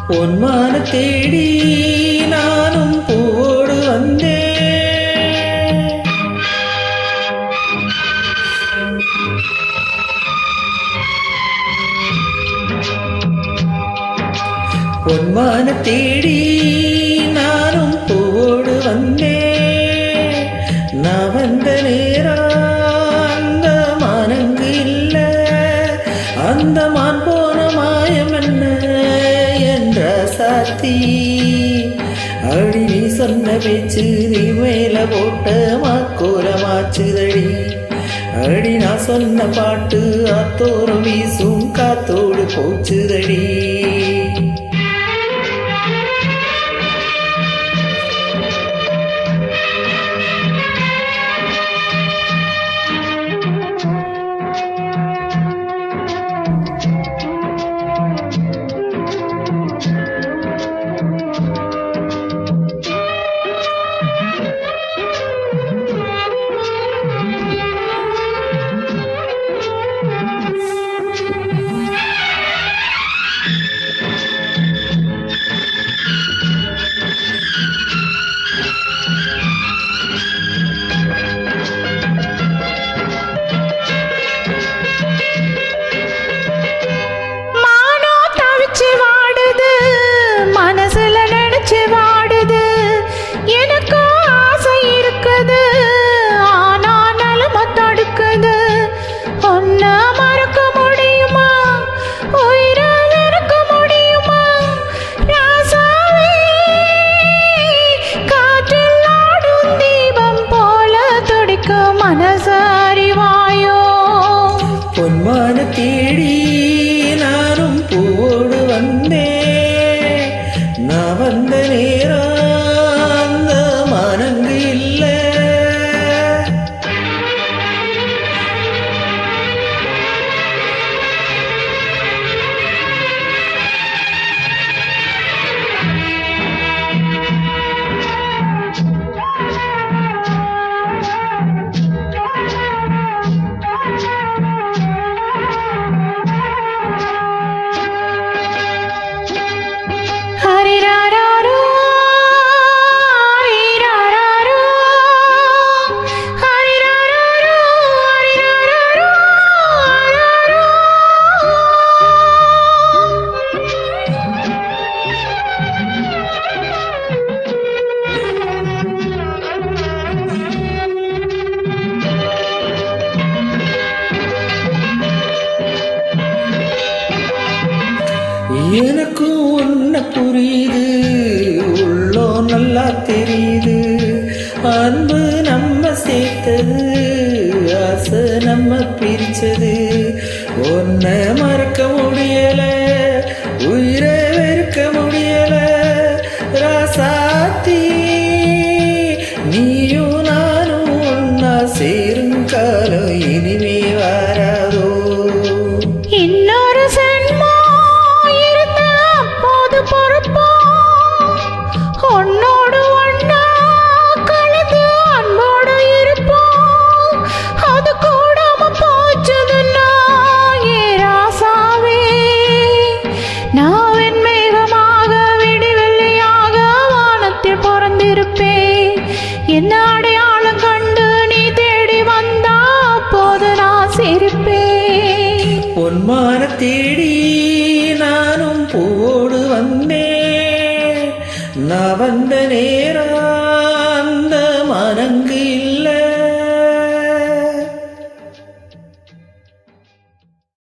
பொன்மான தேடி நானும் பூவோடு வந்தேன். பொன்மான தேடி நானும் பூவோடு வந்தேன். நான் வந்த நேரம் அந்த மானங்கு இல்ல, அந்த மான் போன மாயம் என்ன என்ற சாத்தி. அடி நீ சொன்ன பேச்சு நீ மேல போட்ட மாக்கோலமாச்சுதடி. அடி நான் சொன்ன பாட்டு அத்தோரம் வீசும் காத்தோடு போச்சுதடி. பொன்மான தேடி நானும் பூவோடு வந்தேன். நான் வந்த நேரம் அந்த மானங்கு இல்ல. எனக்கும் உன்ன புரியுது, உள்ளோ நல்லா தெரியுது. அன்பு நம்ம சேர்த்தது, ஆசை நம்ம பிரிச்சது. உன்னை மறக்க முடியல, உயிரை வெறுக்க முடியல. ராசாத்தி நீயும் நானும் ஒன்னா சேரும் காலம் இனிமே வராதோ. இன்னொரு என்ன அடையாளம் கண்டு நீ தேடி வந்தா போது நான் சிரிப்பேன். பொன்மான தேடி நானும் பூவோடு வந்தேன். நான் வந்த நேரம்